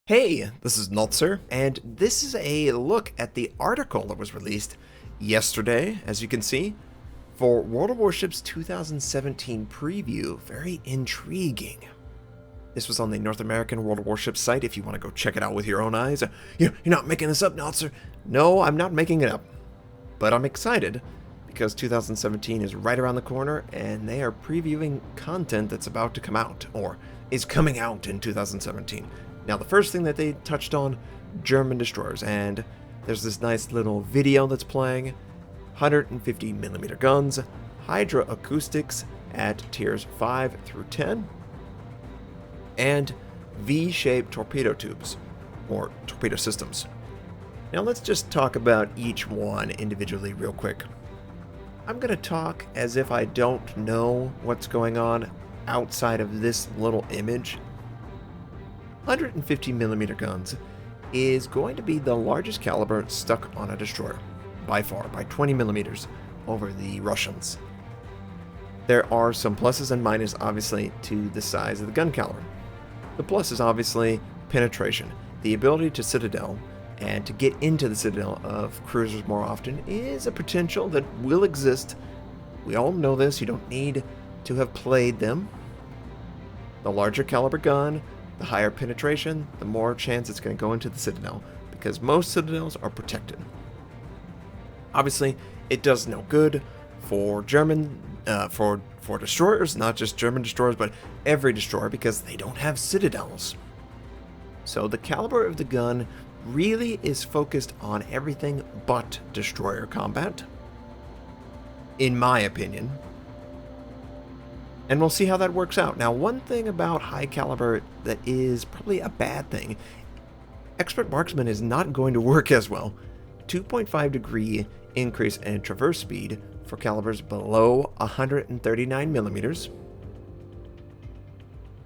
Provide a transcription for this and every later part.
Hey, this is Notser, and this is a look at the article that was released yesterday, as you can see, for World of Warships 2017 preview. Very intriguing. This was on the North American World of Warships site if you want to go check it out with your own eyes. You're not making this up, Notser. No, I'm not making it up. But I'm excited because 2017 is right around the corner and they are previewing content that's about to come out, or is coming out in 2017. Now, the first thing that they touched on, German destroyers, and there's this nice little video that's playing, 150mm guns, Hydra acoustics at tiers 5 through 10, and V-shaped torpedo tubes, or torpedo systems. Now let's just talk about each one individually real quick. I'm going to talk as if I don't know what's going on outside of this little image. 150mm guns is going to be the largest caliber stuck on a destroyer, by far, by 20mm over the Russians. There are some pluses and minuses, obviously, to the size of the gun caliber. The plus is obviously penetration. The ability to citadel and to get into the citadel of cruisers more often is a potential that will exist. We all know this, you don't need to have played them. The larger caliber gun, the higher penetration, the more chance it's going to go into the citadel, because most citadels are protected. Obviously, it does no good for for destroyers, not just German destroyers, but every destroyer, because they don't have citadels. So the caliber of the gun really is focused on everything but destroyer combat, in my opinion. And we'll see how that works out. Now, one thing about high caliber that is probably a bad thing, expert marksman is not going to work as well. 2.5 degree increase in traverse speed for calibers below 139mm.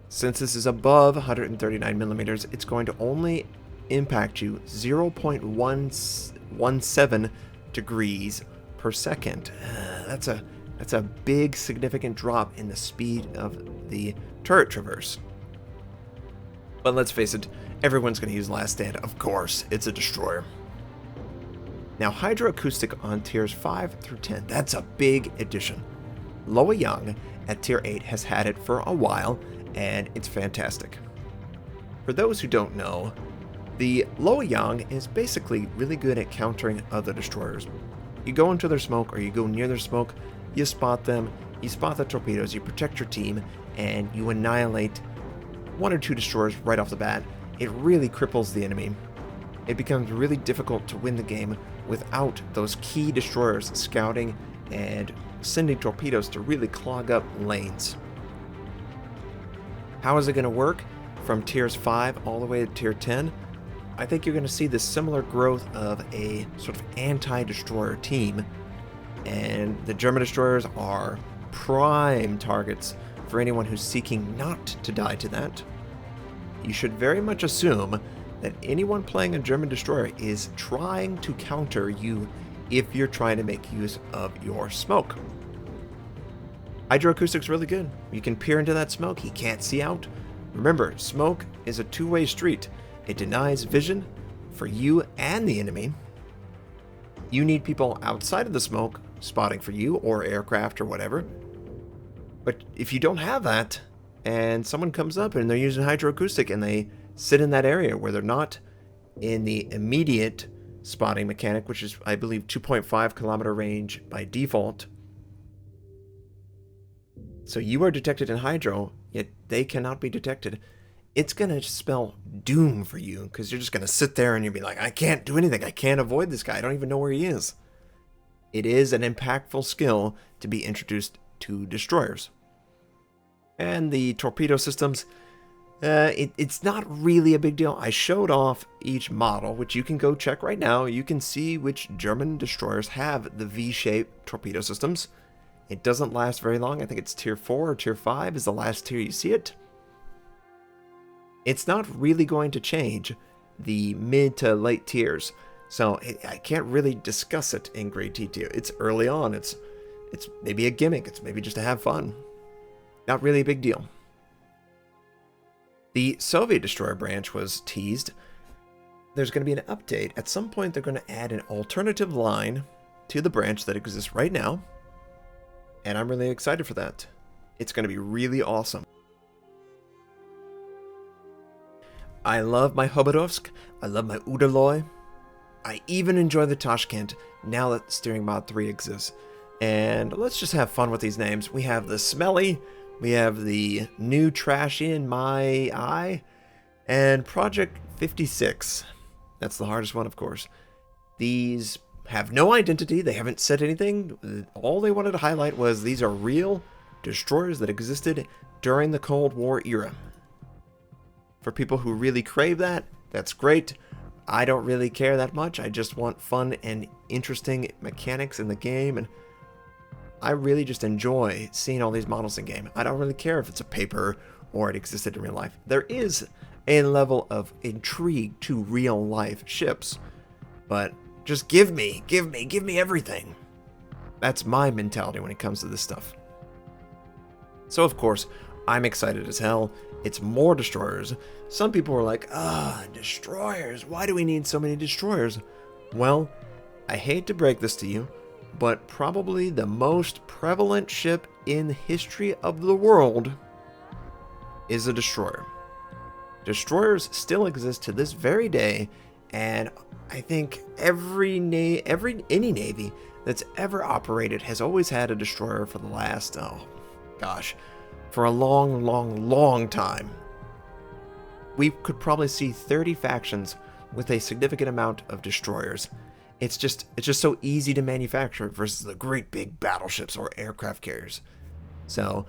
Since this is above 139mm, it's going to only impact you 0.117 degrees per second. That's a big, significant drop in the speed of the turret traverse. But let's face it, everyone's going to use Last Stand. Of course, it's a destroyer. Now, Hydra acoustic on tiers 5 through 10, that's a big addition. Loa Yang at tier 8 has had it for a while, and it's fantastic. For those who don't know, the Loa Yang is basically really good at countering other destroyers. You go into their smoke, or you go near their smoke, you spot them, you spot the torpedoes, you protect your team, and you annihilate one or two destroyers right off the bat. It really cripples the enemy. It becomes really difficult to win the game without those key destroyers scouting and sending torpedoes to really clog up lanes. How is it going to work from tiers 5 all the way to tier 10? I think you're going to see this similar growth of a sort of anti-destroyer team, and the German destroyers are prime targets for anyone who's seeking not to die to that. You should very much assume that anyone playing a German destroyer is trying to counter you if you're trying to make use of your smoke. Hydroacoustic's really good. You can peer into that smoke, he can't see out. Remember, smoke is a two-way street. It denies vision for you and the enemy. You need people outside of the smoke spotting for you, or aircraft or whatever. But if you don't have that, and someone comes up and they're using hydroacoustic and they sit in that area where they're not in the immediate spotting mechanic, which is, I believe, 2.5 kilometer range by default. So you are detected in hydro, yet they cannot be detected. It's going to spell doom for you, because you're just going to sit there and you'll be like, I can't do anything. I can't avoid this guy. I don't even know where he is. It is an impactful skill to be introduced to destroyers. And the torpedo systems, it's not really a big deal. I showed off each model, which you can go check right now. You can see which German destroyers have the V-shaped torpedo systems. It doesn't last very long. I think it's tier 4 or tier 5 is the last tier you see it. It's not really going to change the mid to late tiers, so I can't really discuss it in great detail. It's early on. It's maybe a gimmick. It's maybe just to have fun. Not really a big deal. The Soviet destroyer branch was teased. There's going to be an update. At some point, they're going to add an alternative line to the branch that exists right now. And I'm really excited for that. It's going to be really awesome. I love my Hobodovsk. I love my Udaloy. I even enjoy the Tashkent now that Steering Mod 3 exists. And let's just have fun with these names. We have the Smelly. We have the new Trash in My Eye. And Project 56. That's the hardest one, of course. These have no identity. They haven't said anything. All they wanted to highlight was these are real destroyers that existed during the Cold War era. For people who really crave that, that's great. I don't really care that much. I just want fun and interesting mechanics in the game, and I really just enjoy seeing all these models in game. I don't really care if it's a paper or it existed in real life. There is a level of intrigue to real life ships, but just give me everything. That's my mentality when it comes to this stuff. So of course, I'm excited as hell. It's more destroyers. Some people were like, destroyers. Why do we need so many destroyers? Well, I hate to break this to you, but probably the most prevalent ship in the history of the world is a destroyer. Destroyers still exist to this very day, and I think any navy that's ever operated has always had a destroyer for the last, for a long time. We could probably see 30 factions with a significant amount of destroyers. It's just so easy to manufacture versus the great big battleships or aircraft carriers. So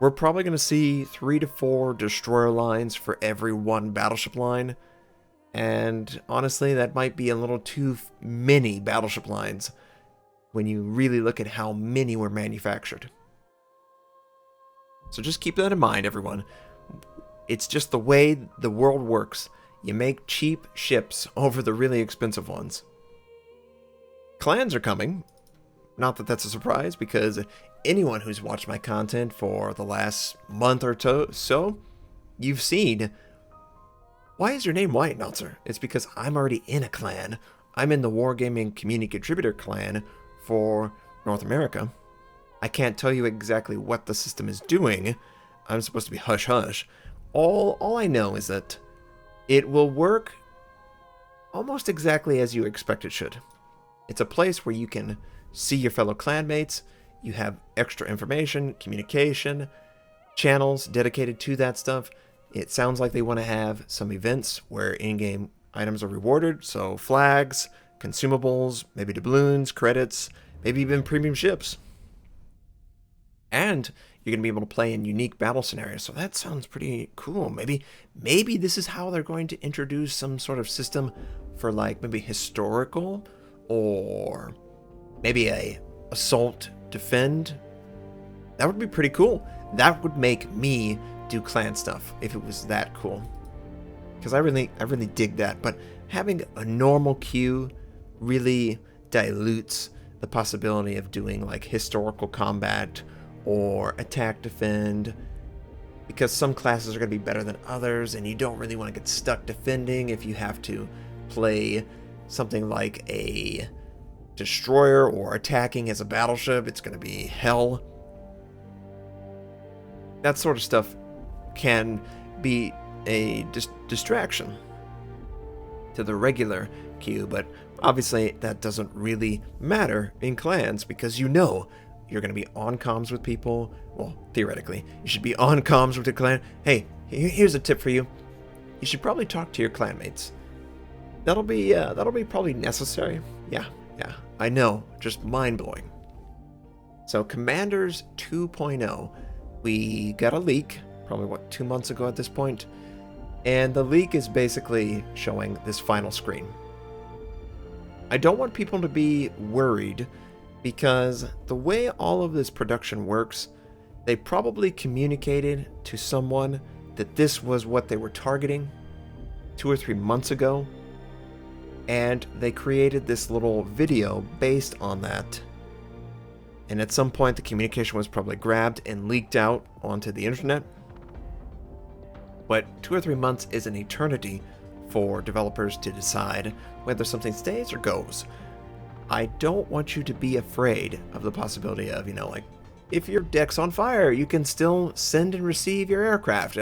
we're probably going to see 3 to 4 destroyer lines for every one battleship line. And honestly, that might be a little too many battleship lines when you really look at how many were manufactured. So just keep that in mind, everyone. It's just the way the world works. You make cheap ships over the really expensive ones. Clans are coming. Not that that's a surprise, because anyone who's watched my content for the last month or so, you've seen, why is your name white, Notser? It's because I'm already in a clan. I'm in the Wargaming Community Contributor clan for North America. I can't tell you exactly what the system is doing. I'm supposed to be hush-hush. All I know is that it will work almost exactly as you expect it should. It's a place where you can see your fellow clanmates, you have extra information, communication, channels dedicated to that stuff. It sounds like they want to have some events where in-game items are rewarded, so flags, consumables, maybe doubloons, credits, maybe even premium ships. And you're going to be able to play in unique battle scenarios, so that sounds pretty cool. Maybe this is how they're going to introduce some sort of system for like maybe historical, or maybe a assault defend. That would be pretty cool. That would make me do clan stuff if it was that cool, because I really dig that. But having a normal queue really dilutes the possibility of doing like historical combat or attack defend, because some classes are going to be better than others, and you don't really want to get stuck defending if you have to play something like a destroyer or attacking as a battleship. It's going to be hell. That sort of stuff can be a distraction to the regular queue, but obviously that doesn't really matter in clans, because you know you're going to be on comms with people. Well, theoretically, you should be on comms with the clan. Hey, here's a tip for you. You should probably talk to your clanmates. That'll be probably necessary. Yeah, I know, just mind-blowing. So Commanders 2.0, we got a leak, probably 2 months ago at this point, and the leak is basically showing this final screen. I don't want people to be worried, because the way all of this production works, they probably communicated to someone that this was what they were targeting 2 or 3 months ago, and they created this little video based on that. And at some point the communication was probably grabbed and leaked out onto the internet. but 2 or 3 months is an eternity for developers to decide whether something stays or goes. I don't want you to be afraid of the possibility of, like, if your deck's on fire, you can still send and receive your aircraft.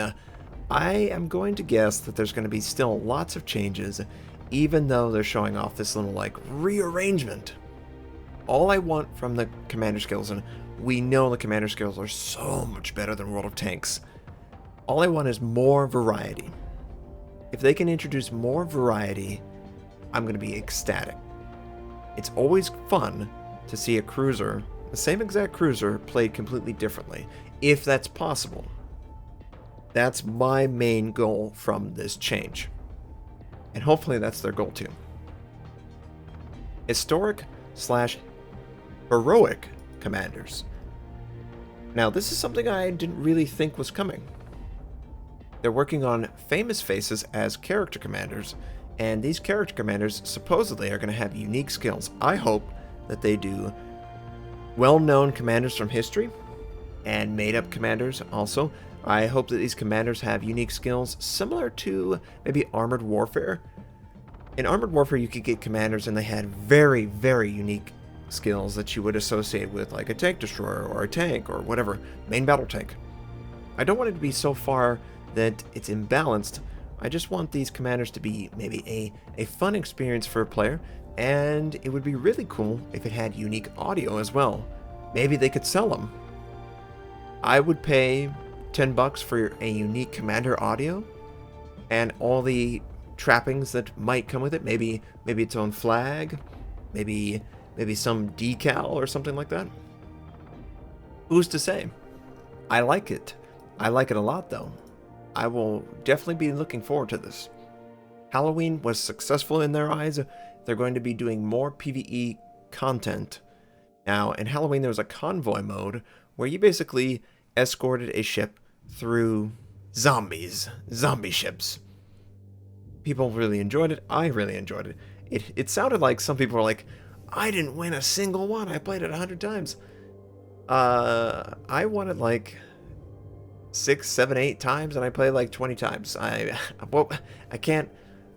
I am going to guess that there's going to be still lots of changes, even though they're showing off this little, like, rearrangement. All I want from the commander skills, and we know the commander skills are so much better than World of Tanks, all I want is more variety. If they can introduce more variety, I'm going to be ecstatic. It's always fun to see a cruiser, the same exact cruiser, played completely differently, if that's possible. That's my main goal from this change. And hopefully that's their goal too. Historic/heroic commanders. Now, this is something I didn't really think was coming. They're working on famous faces as character commanders, and these character commanders supposedly are going to have unique skills. I hope that they do well-known commanders from history and made-up commanders also. I hope that these commanders have unique skills similar to maybe Armored Warfare. In Armored Warfare, you could get commanders and they had very, very unique skills that you would associate with, like a tank destroyer or a tank or whatever, main battle tank. I don't want it to be so far that it's imbalanced. I just want these commanders to be maybe a fun experience for a player, and it would be really cool if it had unique audio as well. Maybe they could sell them. I would pay $10 for a unique commander audio and all the trappings that might come with it. Maybe its own flag, maybe some decal or something like that. Who's to say? I like it. I like it a lot, though. I will definitely be looking forward to this. Halloween was successful in their eyes. They're going to be doing more PvE content. Now, in Halloween, there was a convoy mode where you basically escorted a ship through zombie ships. People really enjoyed it. I really enjoyed it. It sounded like some people were like, I didn't win a single one. I played it 100 times. I won it like 6, 7, 8 times, and I played like 20 times. I can't.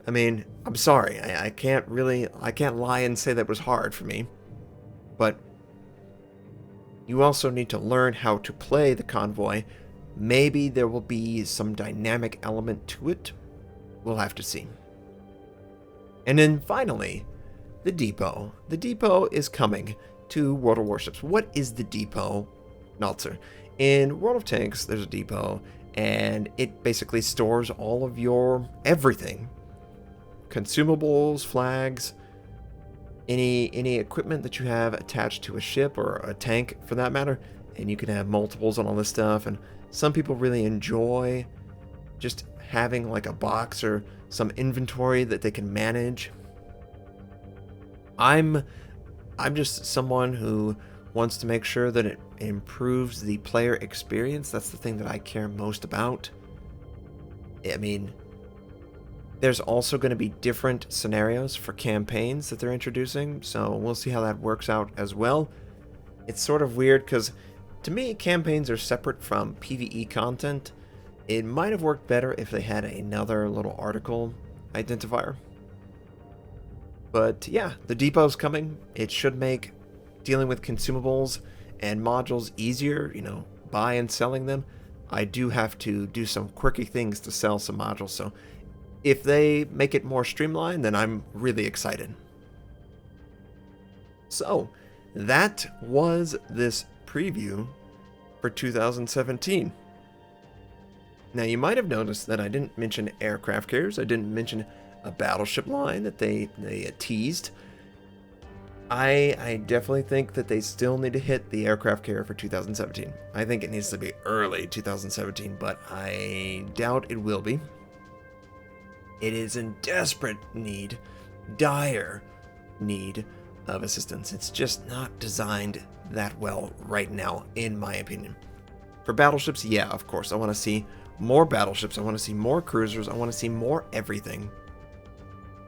I mean, I'm sorry. I can't lie and say that was hard for me. But you also need to learn how to play the convoy. Maybe there will be some dynamic element to it. We'll have to see. And then finally, the depot. The depot is coming to World of Warships. What is the depot, Notser? In World of Tanks, there's a depot, and it basically stores all of your everything. Consumables, flags, any equipment that you have attached to a ship or a tank for that matter, and you can have multiples on all this stuff, and some people really enjoy just having like a box or some inventory that they can manage. I'm just someone who wants to make sure that it improves the player experience. That's the thing that I care most about. I mean, there's also going to be different scenarios for campaigns that they're introducing, so we'll see how that works out as well. It's sort of weird because, to me, campaigns are separate from PvE content. It might have worked better if they had another little article identifier. But yeah, the depot's coming. It should make dealing with consumables and modules easier, buy and selling them. I do have to do some quirky things to sell some modules, so if they make it more streamlined, then I'm really excited. So, that was this preview for 2017. Now, you might have noticed that I didn't mention aircraft carriers. I didn't mention a battleship line that they teased. I definitely think that they still need to hit the aircraft carrier for 2017. I think it needs to be early 2017, but I doubt it will be. It is in desperate need, dire need of assistance. It's just not designed that well right now, in my opinion. For battleships, yeah, of course. I want to see more battleships. I want to see more cruisers. I want to see more everything.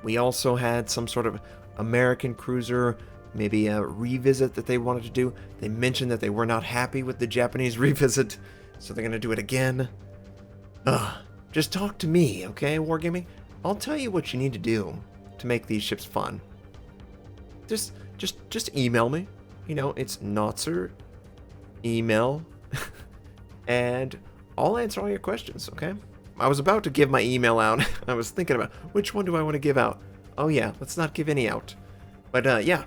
We also had some sort of American cruiser, maybe a revisit that they wanted to do. They mentioned that they were not happy with the Japanese revisit, so they're going to do it again. Just talk to me, okay, Wargaming? I'll tell you what you need to do to make these ships fun. Just email me. You know, it's Notser email, and I'll answer all your questions, okay? I was about to give my email out. I was thinking about which one do I want to give out. Oh yeah, let's not give any out. But yeah,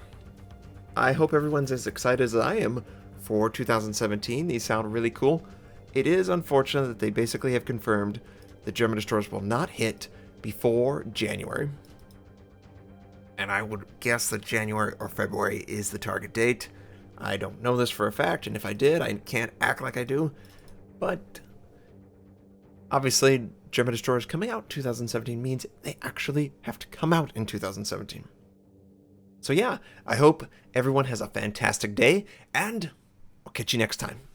I hope everyone's as excited as I am for 2017. These sound really cool. It is unfortunate that they basically have confirmed the German destroyers will not hit before January. And I would guess that January or February is the target date. I don't know this for a fact, and if I did, I can't act like I do. But obviously, German destroyers coming out in 2017 means they actually have to come out in 2017. So yeah, I hope everyone has a fantastic day, and I'll catch you next time.